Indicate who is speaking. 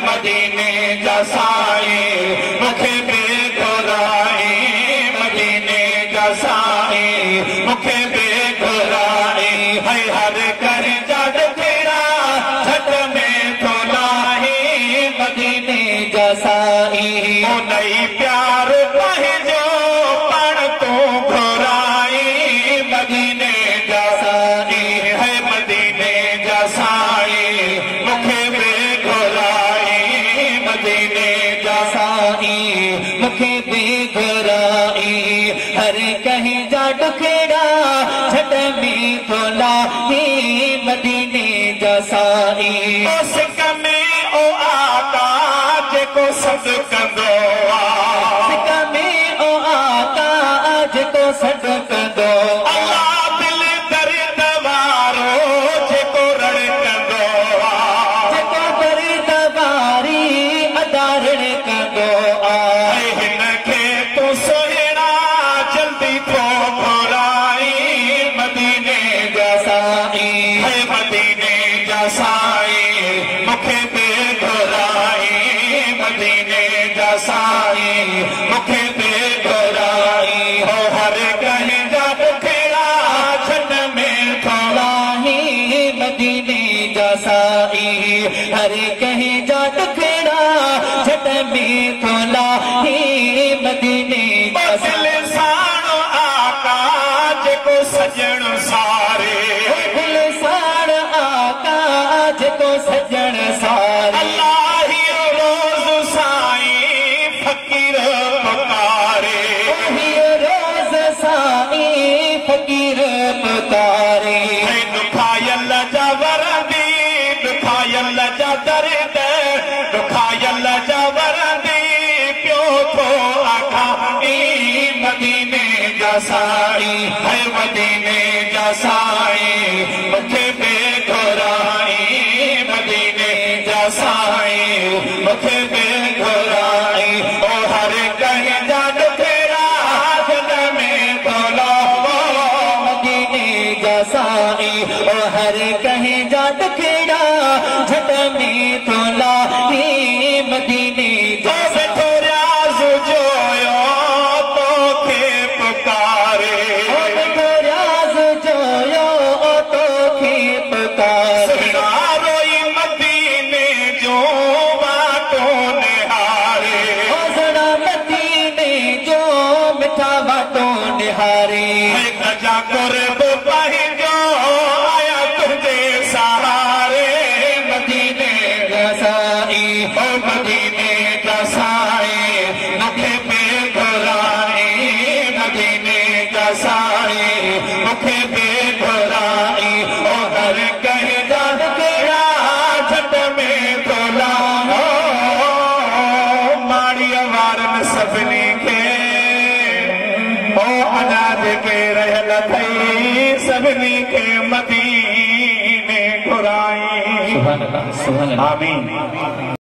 Speaker 1: मदीने जा साई मूंखे बेघुराई मदीने जा साई मूंखे बेघुराई है हर कर जड़ तेरा झट में तो लाही मदीने जा साई ओ नई प्यार पंहिंजो पण तू घुराई मदीने जा साई है मदीने जा साई मूंखे बेघुराई मदीने जा साई मूंखे बेघुराई हर कहीं जा डुखेड़ा झट में तो लाही मदीने जा साई उस में ओ आका जेको सद कंदो सिक में ओ आका जेको सद कंदो अल्लाह दिल दर्द वारो जेको रण कंदो जेको दर्द वारी अदारण कंदो हिन खे तूं सुहिणा जल्दी थो घुराई मदीने जा साई है मदीने जा साई मूंखे बेघुराई मदीने जा साई मूंखे बेघुराई हो हर कहीं जा डुखेड़ा झट में तो लाही मदीने जा साई हर कहीं जा डुखेड़ा झट में तो लाही मदीने जा साई साणो आका जेको सजण सारे गुलसान आका जेको सजण सारे अल्लाह रोज़ साईं फकीर पुकारे रोज़ साईं फकीर पुकारे दुखायल जा वरदी दुखायल जा दर्द दुखायल जा वरदी पियो थो आखा मदीने जा साई है मदीने जा साई मूंखे बेघुराई मदीने जा साई मूंखे बेघुराई ओ हर कहीं जा डुखेड़ा झट में तो लाहो मदीने जा साई ओ हर कहीं जा डुखेड़ा झट में तो लाही मदीने जा रियाज़ जोयो तोखे पुकारे रियाज़ जोयो तोखे पुकारे रोई मदीने जो बाटो निहारे सड़ा मदीने जो मिठा बाटो निहारे गजा कुर्ब पंहिंजो आया तुंहिंजे सहारे मदीने जा साई ओ मदीने जा साई मूंखे बेघुराई मदीने जा साई मूंखे बेघुराई ओ हर कहीं जा डुखेड़ा झट में तो लाहो माड़ीअ वारनि सभिनी खे ओ अनाज के रहल थई सभिनी खे मदीने घुराई आमीन।